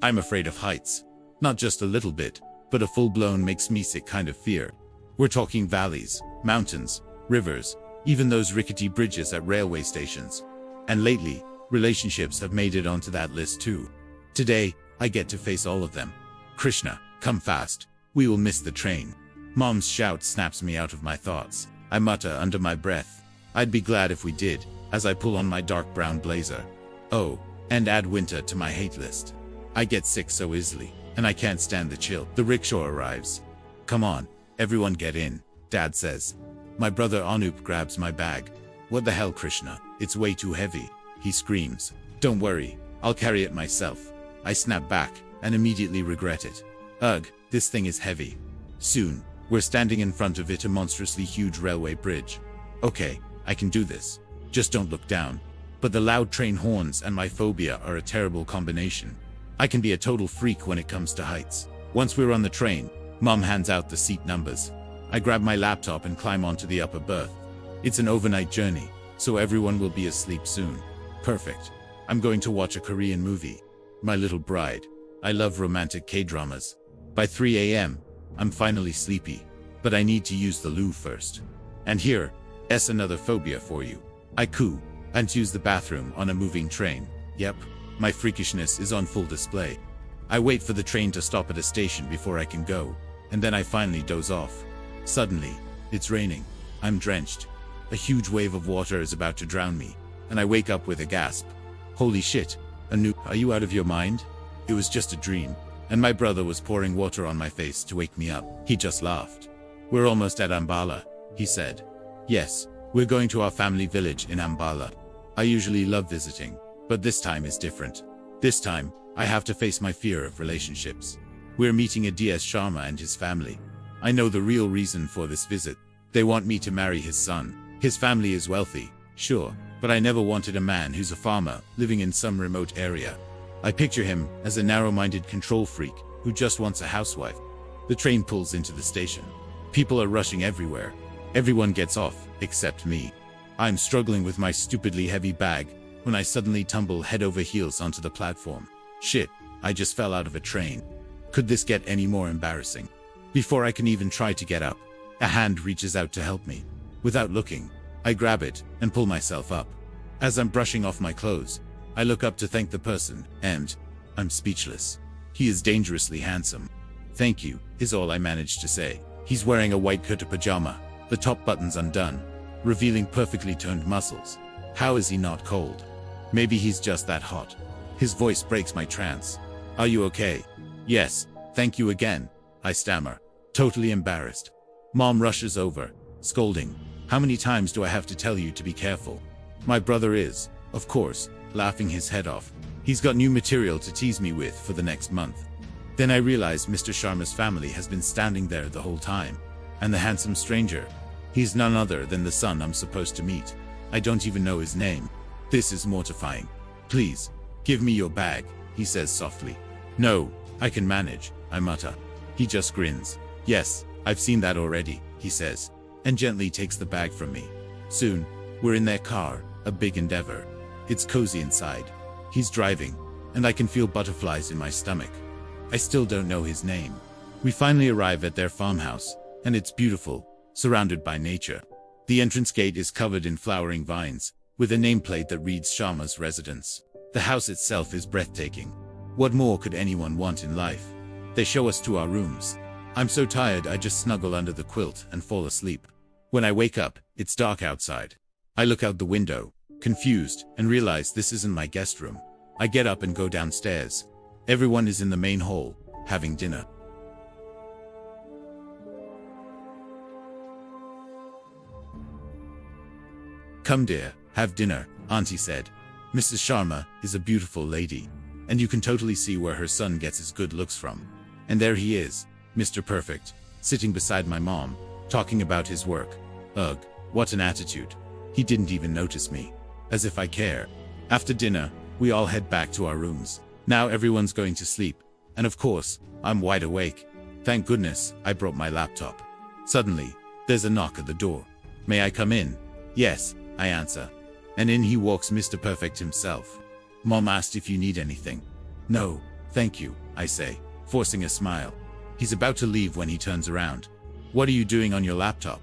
I'm afraid of heights. Not just a little bit, but a full-blown makes me sick kind of fear. We're talking valleys, mountains, rivers, even those rickety bridges at railway stations. And lately, relationships have made it onto that list too. Today, I get to face all of them. Krishna, come fast. We will miss the train. Mom's shout snaps me out of my thoughts. I mutter under my breath. I'd be glad if we did, as I pull on my dark brown blazer. Oh, and add winter to my hate list. I get sick so easily, and I can't stand the chill. The rickshaw arrives. Come on, everyone get in, Dad says. My brother Anup grabs my bag. What the hell, Krishna? It's way too heavy, he screams. Don't worry, I'll carry it myself. I snap back, and immediately regret it. Ugh, this thing is heavy. Soon, we're standing in front of it, a monstrously huge railway bridge. Okay, I can do this. Just don't look down. But the loud train horns and my phobia are a terrible combination. I can be a total freak when it comes to heights. Once we're on the train, Mom hands out the seat numbers. I grab my laptop and climb onto the upper berth. It's an overnight journey, so everyone will be asleep soon. Perfect. I'm going to watch a Korean movie. My Little Bride. I love romantic K-dramas. By 3 a.m., I'm finally sleepy, but I need to use the loo first. And here's another phobia for you. I coo and use the bathroom on a moving train. Yep, my freakishness is on full display. I wait for the train to stop at a station before I can go, and then I finally doze off. Suddenly, it's raining. I'm drenched. A huge wave of water is about to drown me, and I wake up with a gasp. Holy shit, Anu, are you out of your mind? It was just a dream, and my brother was pouring water on my face to wake me up. He just laughed. We're almost at Ambala, he said. Yes, we're going to our family village in Ambala. I usually love visiting, but this time is different. This time, I have to face my fear of relationships. We're meeting DS Sharma and his family. I know the real reason for this visit. They want me to marry his son. His family is wealthy, sure, but I never wanted a man who's a farmer living in some remote area. I picture him as a narrow-minded control freak who just wants a housewife. The train pulls into the station. People are rushing everywhere. Everyone gets off, except me. I'm struggling with my stupidly heavy bag when I suddenly tumble head over heels onto the platform. Shit, I just fell out of a train. Could this get any more embarrassing? Before I can even try to get up, a hand reaches out to help me. Without looking, I grab it and pull myself up. As I'm brushing off my clothes, I look up to thank the person, and I'm speechless. He is dangerously handsome. Thank you, is all I manage to say. He's wearing a white kurta pajama, the top button's undone, revealing perfectly toned muscles. How is he not cold? Maybe he's just that hot. His voice breaks my trance. Are you okay? Yes, thank you again, I stammer, totally embarrassed. Mom rushes over, scolding. How many times do I have to tell you to be careful? My brother is, of course, laughing his head off. He's got new material to tease me with for the next month. Then I realize Mr. Sharma's family has been standing there the whole time. And the handsome stranger, he's none other than the son I'm supposed to meet. I don't even know his name. This is mortifying. Please, give me your bag, he says softly. No, I can manage, I mutter. He just grins. Yes, I've seen that already, he says, and gently takes the bag from me. Soon, we're in their car, a big endeavor. It's cozy inside. He's driving, and I can feel butterflies in my stomach. I still don't know his name. We finally arrive at their farmhouse, and it's beautiful, surrounded by nature. The entrance gate is covered in flowering vines, with a nameplate that reads Sharma's residence. The house itself is breathtaking. What more could anyone want in life? They show us to our rooms. I'm so tired I just snuggle under the quilt and fall asleep. When I wake up, it's dark outside. I look out the window, confused, and realize this isn't my guest room. I get up and go downstairs. Everyone is in the main hall, having dinner. Come dear, have dinner, Auntie said. Mrs. Sharma is a beautiful lady, and you can totally see where her son gets his good looks from. And there he is, Mr. Perfect, sitting beside my mom, talking about his work. Ugh, what an attitude. He didn't even notice me. As if I care. After dinner, we all head back to our rooms. Now everyone's going to sleep, and of course, I'm wide awake. Thank goodness, I brought my laptop. Suddenly, there's a knock at the door. May I come in? Yes, I answer. And in he walks Mr. Perfect himself. Mom asked if you need anything. No, Thank you, I say, forcing a smile. He's about to leave when he turns around. What are you doing on your laptop?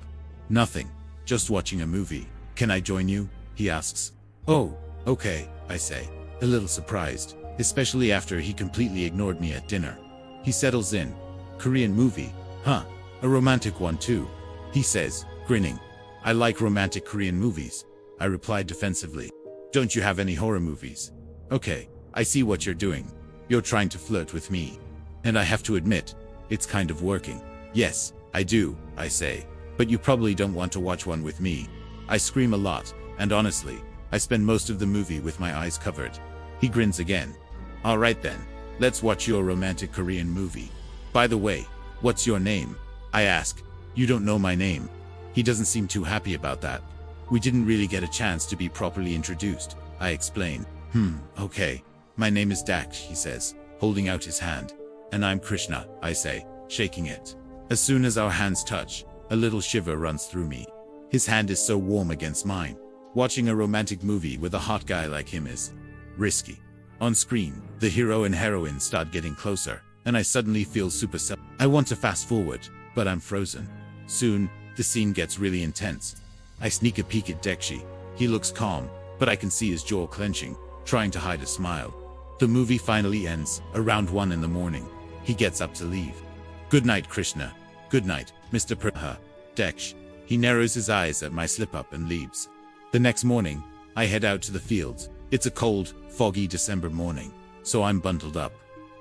Nothing. Just watching a movie. Can I join you? He asks. Oh, okay, I say, a little surprised, especially after he completely ignored me at dinner. He settles in. Korean movie, huh? A romantic one too, he says, grinning. I like romantic Korean movies, I replied defensively. Don't you have any horror movies? Okay, I see what you're doing. You're trying to flirt with me. And I have to admit, it's kind of working. Yes, I do, I say. But you probably don't want to watch one with me. I scream a lot, and honestly, I spend most of the movie with my eyes covered. He grins again. Alright then, let's watch your romantic Korean movie. By the way, what's your name? I ask. You don't know my name. He doesn't seem too happy about that. We didn't really get a chance to be properly introduced, I explain. Okay. My name is Daksh, he says, holding out his hand. And I'm Krishna, I say, shaking it. As soon as our hands touch, a little shiver runs through me. His hand is so warm against mine. Watching a romantic movie with a hot guy like him is risky. On screen, the hero and heroine start getting closer, and I suddenly feel super self. I want to fast forward, but I'm frozen. Soon, the scene gets really intense. I sneak a peek at Dekshi. He looks calm, but I can see his jaw clenching, trying to hide a smile. The movie finally ends, around 1 in the morning. He gets up to leave. Good night, Krishna. Good night, Mr. Deksh. He narrows his eyes at my slip-up and leaves. The next morning, I head out to the fields. It's a cold, foggy December morning, so I'm bundled up.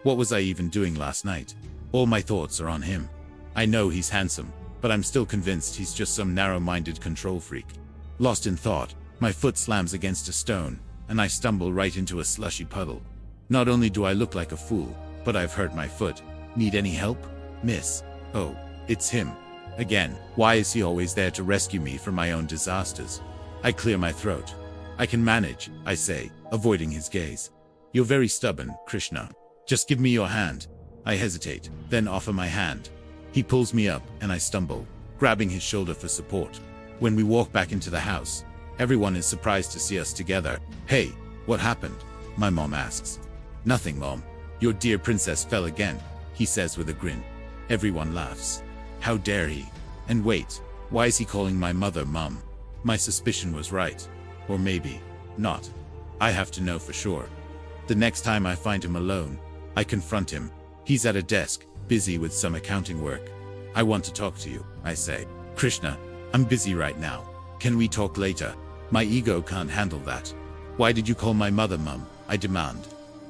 What was I even doing last night? All my thoughts are on him. I know he's handsome, but I'm still convinced he's just some narrow-minded control freak. Lost in thought, my foot slams against a stone, and I stumble right into a slushy puddle. Not only do I look like a fool, but I've hurt my foot. Need any help, miss? Oh, it's him. Again, why is he always there to rescue me from my own disasters? I clear my throat. I can manage, I say, avoiding his gaze. You're very stubborn, Krishna. Just give me your hand. I hesitate, then offer my hand. He pulls me up, and I stumble, grabbing his shoulder for support. When we walk back into the house, everyone is surprised to see us together. Hey, what happened? My mom asks. Nothing, Mom. Your dear princess fell again, he says with a grin. Everyone laughs. How dare he? And wait, why is he calling my mother Mom? My suspicion was right. Or maybe not. I have to know for sure. The next time I find him alone, I confront him. He's at a desk, busy with some accounting work. I want to talk to you, I say. Krishna, I'm busy right now. Can we talk later? My ego can't handle that. Why did you call my mother Mum? I demand.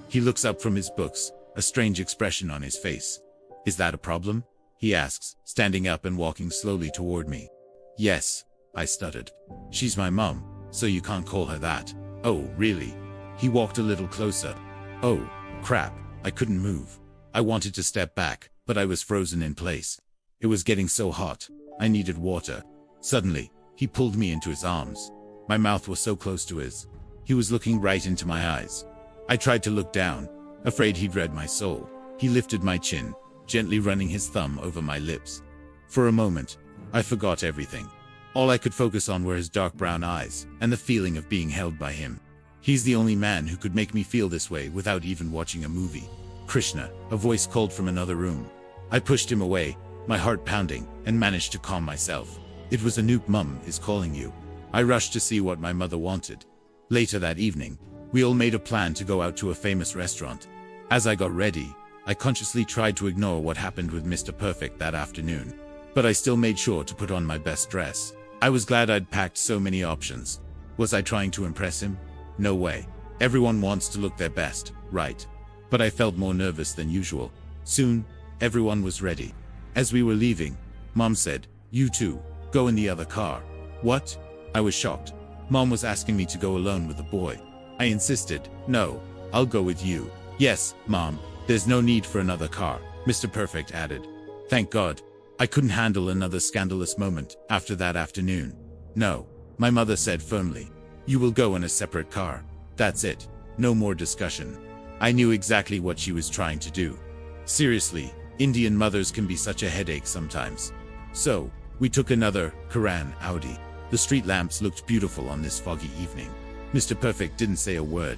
He looks up from his books, a strange expression on his face. Is that a problem? He asks, standing up and walking slowly toward me. Yes, I stuttered. She's my mum, so you can't call her that. Oh, really? He walked a little closer. Oh, crap, I couldn't move. I wanted to step back, but I was frozen in place. It was getting so hot, I needed water. Suddenly, he pulled me into his arms. My mouth was so close to his. He was looking right into my eyes. I tried to look down, afraid he'd read my soul. He lifted my chin, gently running his thumb over my lips. For a moment, I forgot everything. All I could focus on were his dark brown eyes, and the feeling of being held by him. He's the only man who could make me feel this way without even watching a movie. Krishna, a voice called from another room. I pushed him away, my heart pounding, and managed to calm myself. It was Anoop. Mum is calling you. I rushed to see what my mother wanted. Later that evening, we all made a plan to go out to a famous restaurant. As I got ready, I consciously tried to ignore what happened with Mr. Perfect that afternoon. But I still made sure to put on my best dress. I was glad I'd packed so many options. Was I trying to impress him? No way. Everyone wants to look their best, right? But I felt more nervous than usual. Soon, everyone was ready. As we were leaving, Mom said, "You two, go in the other car." What? I was shocked. Mom was asking me to go alone with the boy. I insisted, "No, I'll go with you." "Yes, Mom, there's no need for another car," Mr. Perfect added. Thank God. I couldn't handle another scandalous moment after that afternoon. "No," my mother said firmly. "You will go in a separate car. That's it. No more discussion." I knew exactly what she was trying to do. Seriously, Indian mothers can be such a headache sometimes. So, we took another Karan Audi. The street lamps looked beautiful on this foggy evening. Mr. Perfect didn't say a word.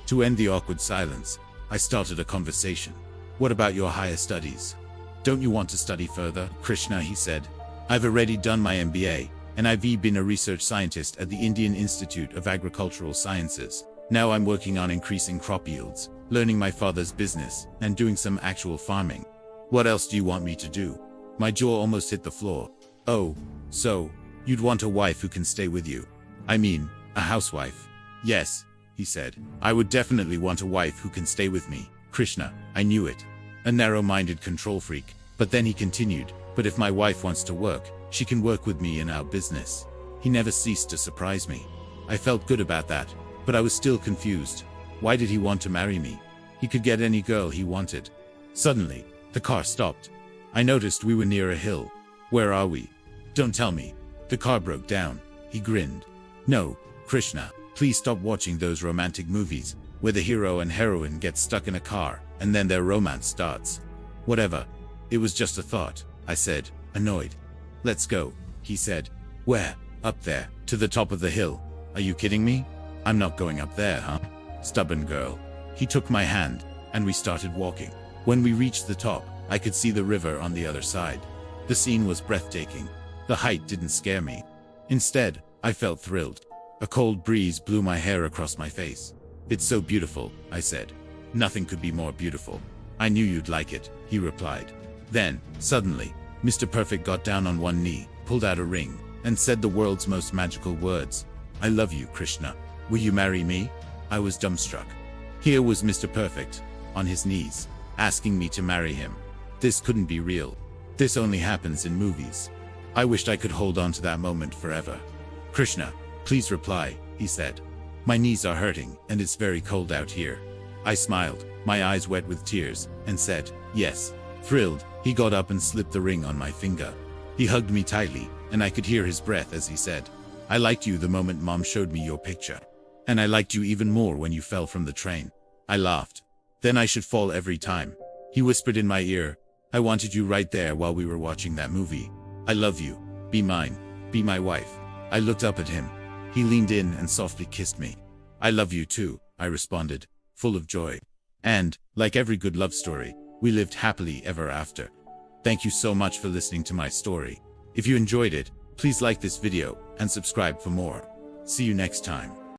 To end the awkward silence, I started a conversation. What about your higher studies? Don't you want to study further, Krishna, he said. I've already done my MBA, and I've been a research scientist at the Indian Institute of Agricultural Sciences. Now I'm working on increasing crop yields, learning my father's business, and doing some actual farming. What else do you want me to do? My jaw almost hit the floor. Oh, so, you'd want a wife who can stay with you. I mean, a housewife. Yes, he said. I would definitely want a wife who can stay with me. Krishna, I knew it. A narrow-minded control freak. But then he continued, but if my wife wants to work, she can work with me in our business. He never ceased to surprise me. I felt good about that, but I was still confused. Why did he want to marry me? He could get any girl he wanted. Suddenly, the car stopped. I noticed we were near a hill. Where are we? Don't tell me. The car broke down. He grinned. No, Krishna, please stop watching those romantic movies, where the hero and heroine get stuck in a car, and then their romance starts. Whatever. It was just a thought, I said, annoyed. Let's go, he said. Where? Up there, to the top of the hill. Are you kidding me? I'm not going up there, huh? Stubborn girl. He took my hand, and we started walking. When we reached the top, I could see the river on the other side. The scene was breathtaking. The height didn't scare me. Instead, I felt thrilled. A cold breeze blew my hair across my face. It's so beautiful, I said. Nothing could be more beautiful. I knew you'd like it, he replied. Then, suddenly, Mr. Perfect got down on one knee, pulled out a ring, and said the world's most magical words. I love you, Krishna. Will you marry me? I was dumbstruck. Here was Mr. Perfect, on his knees, asking me to marry him. This couldn't be real. This only happens in movies. I wished I could hold on to that moment forever. Krishna, please reply, he said. My knees are hurting, and it's very cold out here. I smiled, my eyes wet with tears, and said, yes. Thrilled, he got up and slipped the ring on my finger. He hugged me tightly, and I could hear his breath as he said, I liked you the moment Mom showed me your picture. And I liked you even more when you fell from the train. I laughed. Then I should fall every time. He whispered in my ear, I wanted you right there while we were watching that movie. I love you. Be mine. Be my wife. I looked up at him. He leaned in and softly kissed me. I love you too, I responded, full of joy. And, like every good love story, we lived happily ever after. Thank you so much for listening to my story. If you enjoyed it, please like this video and subscribe for more. See you next time.